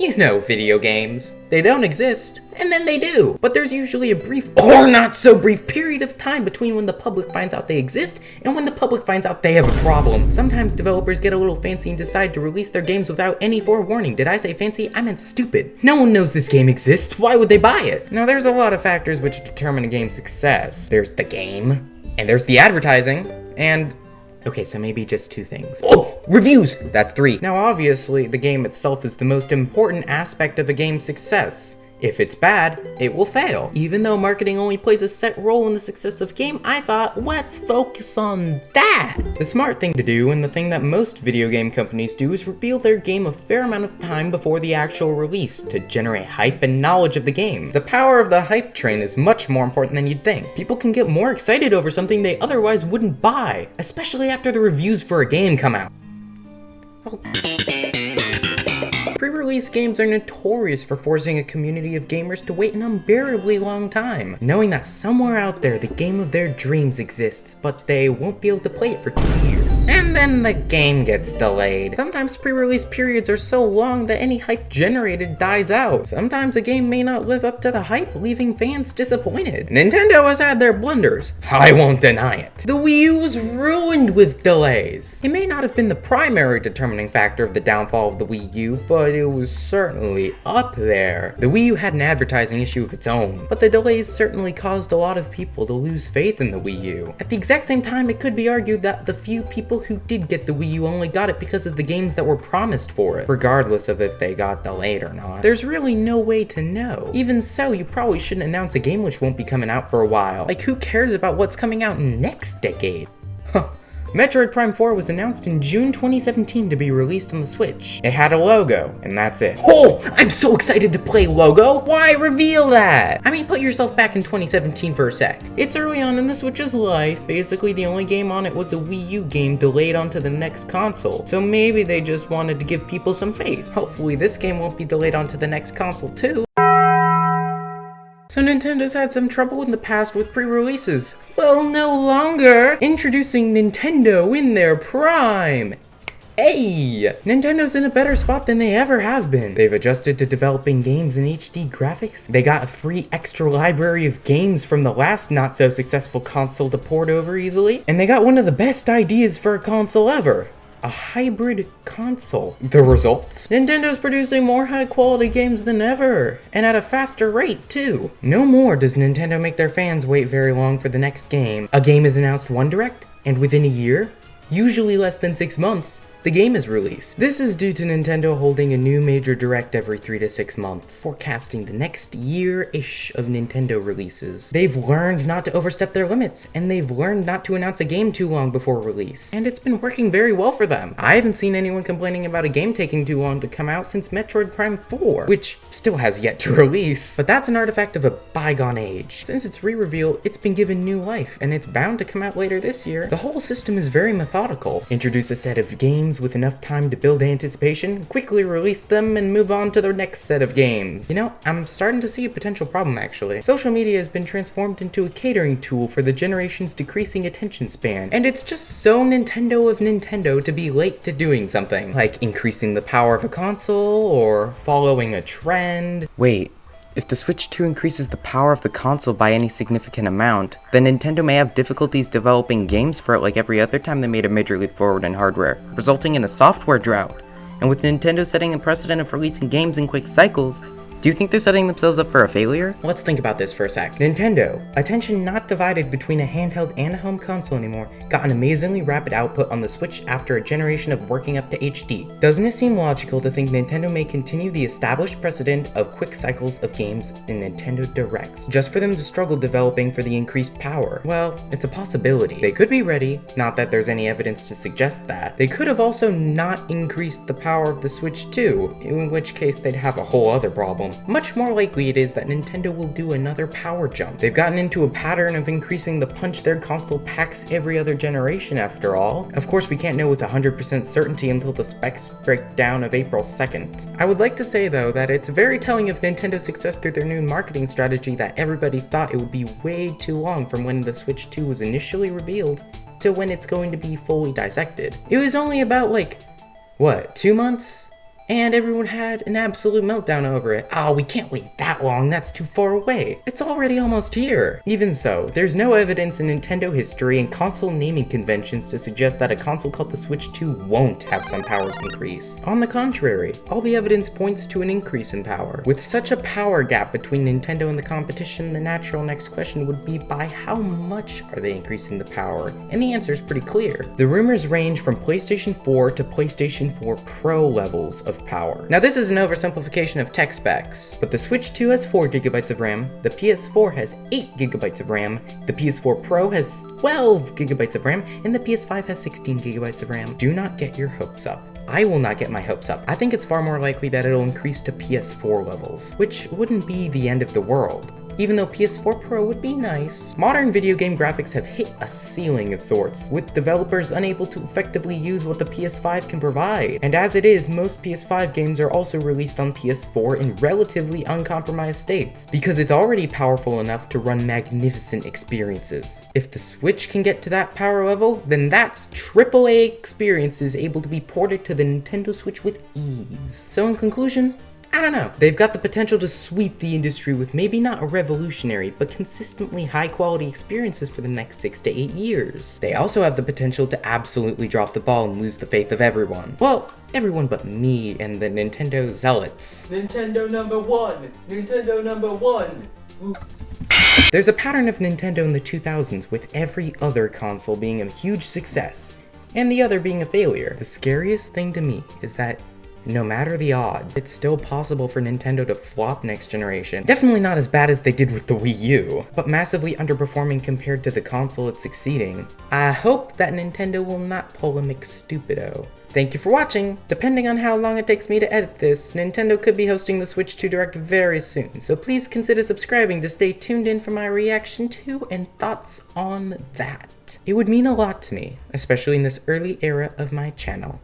You know video games. They don't exist, and then they do. But there's usually a brief or not so brief period of time between when the public finds out they exist and when the public finds out they have a problem. Sometimes developers get a little fancy and decide to release their games without any forewarning. Did I say fancy? I meant stupid. No one knows this game exists. Why would they buy it? Now there's a lot of factors which determine a game's success. There's the game, and there's the advertising, and okay, so maybe just 2 things. Oh, reviews! That's 3. Now obviously, the game itself is the most important aspect of a game's success. If it's bad, it will fail. Even though marketing only plays a set role in the success of a game, I thought, let's focus on that! The smart thing to do, and the thing that most video game companies do, is reveal their game a fair amount of time before the actual release to generate hype and knowledge of the game. The power of the hype train is much more important than you'd think. People can get more excited over something they otherwise wouldn't buy, especially after the reviews for a game come out. Pre-release games are notorious for forcing a community of gamers to wait an unbearably long time, knowing that somewhere out there the game of their dreams exists, but they won't be able to play it for 2 years. And then the game gets delayed. Sometimes pre-release periods are so long that any hype generated dies out. Sometimes a game may not live up to the hype, leaving fans disappointed. Nintendo has had their blunders. I won't deny it. The Wii U was ruined with delays. It may not have been the primary determining factor of the downfall of the Wii U, but it was certainly up there. The Wii U had an advertising issue of its own, but the delays certainly caused a lot of people to lose faith in the Wii U. At the exact same time, it could be argued that the few people who did get the Wii U only got it because of the games that were promised for it, regardless of if they got delayed or not. There's really no way to know. Even so, you probably shouldn't announce a game which won't be coming out for a while. Like, who cares about what's coming out next decade? Metroid Prime 4 was announced in June 2017 to be released on the Switch. It had a logo, and that's it. Oh, I'm so excited to play logo! Why reveal that? I mean, put yourself back in 2017 for a sec. It's early on in the Switch's life. Basically, the only game on it was a Wii U game delayed onto the next console. So maybe they just wanted to give people some faith. Hopefully this game won't be delayed onto the next console too. So Nintendo's had some trouble in the past with pre-releases. Well, no longer. Introducing Nintendo in their prime. Hey! Nintendo's in a better spot than they ever have been. They've adjusted to developing games in HD graphics. They got a free extra library of games from the last not-so-successful console to port over easily. And they got one of the best ideas for a console ever. A hybrid console. The results? Nintendo's producing more high-quality games than ever, and at a faster rate, too. No more does Nintendo make their fans wait very long for the next game. A game is announced one direct, and within a year, usually less than 6 months, the game is released. This is due to Nintendo holding a new major direct every 3 to 6 months, forecasting the next year-ish of Nintendo releases. They've learned not to overstep their limits, and they've learned not to announce a game too long before release. And it's been working very well for them. I haven't seen anyone complaining about a game taking too long to come out since Metroid Prime 4, which still has yet to release. But that's an artifact of a bygone age. Since its re-reveal, it's been given new life, and it's bound to come out later this year. The whole system is very methodical. Introduce a set of games with enough time to build anticipation, quickly release them, and move on to their next set of games. You know, I'm starting to see a potential problem actually. Social media has been transformed into a catering tool for the generation's decreasing attention span, and it's just so Nintendo of Nintendo to be late to doing something, like increasing the power of a console, or following a trend. Wait. If the Switch 2 increases the power of the console by any significant amount, then Nintendo may have difficulties developing games for it like every other time they made a major leap forward in hardware, resulting in a software drought. And with Nintendo setting a precedent of releasing games in quick cycles, do you think they're setting themselves up for a failure? Let's think about this for a sec. Nintendo, attention not divided between a handheld and a home console anymore, got an amazingly rapid output on the Switch after a generation of working up to HD. Doesn't it seem logical to think Nintendo may continue the established precedent of quick cycles of games in Nintendo Directs, just for them to struggle developing for the increased power? Well, it's a possibility. They could be ready, not that there's any evidence to suggest that. They could have also not increased the power of the Switch 2, in which case they'd have a whole other problem. Much more likely it is that Nintendo will do another power jump. They've gotten into a pattern of increasing the punch their console packs every other generation after all. Of course, we can't know with 100% certainty until the specs break down of April 2nd. I would like to say though that it's very telling of Nintendo's success through their new marketing strategy that everybody thought it would be way too long from when the Switch 2 was initially revealed to when it's going to be fully dissected. It was only about 2 months? and everyone had an absolute meltdown over it. Oh, we can't wait that long, that's too far away. It's already almost here. Even so, there's no evidence in Nintendo history and console naming conventions to suggest that a console called the Switch 2 won't have some power increase. On the contrary, all the evidence points to an increase in power. With such a power gap between Nintendo and the competition, the natural next question would be by how much are they increasing the power? And the answer is pretty clear. The rumors range from PlayStation 4 to PlayStation 4 Pro levels of power. Now this is an oversimplification of tech specs, but the Switch 2 has 4GB of RAM, the PS4 has 8GB of RAM, the PS4 Pro has 12GB of RAM, and the PS5 has 16GB of RAM. Do not get your hopes up. I will not get my hopes up. I think it's far more likely that it'll increase to PS4 levels, which wouldn't be the end of the world. Even though PS4 Pro would be nice. Modern video game graphics have hit a ceiling of sorts, with developers unable to effectively use what the PS5 can provide. And as it is, most PS5 games are also released on PS4 in relatively uncompromised states, because it's already powerful enough to run magnificent experiences. If the Switch can get to that power level, then that's AAA experiences able to be ported to the Nintendo Switch with ease. So in conclusion, I don't know. They've got the potential to sweep the industry with maybe not a revolutionary, but consistently high quality experiences for the next 6 to 8 years. They also have the potential to absolutely drop the ball and lose the faith of everyone. Well, everyone but me and the Nintendo zealots. Nintendo number one! Nintendo number one! There's a pattern of Nintendo in the 2000s with every other console being a huge success, and the other being a failure. The scariest thing to me is that no matter the odds, it's still possible for Nintendo to flop next generation. Definitely not as bad as they did with the Wii U, but massively underperforming compared to the console it's succeeding. I hope that Nintendo will not pull a McStupido. Thank you for watching! Depending on how long it takes me to edit this, Nintendo could be hosting the Switch 2 Direct very soon, so please consider subscribing to stay tuned in for my reaction to and thoughts on that. It would mean a lot to me, especially in this early era of my channel.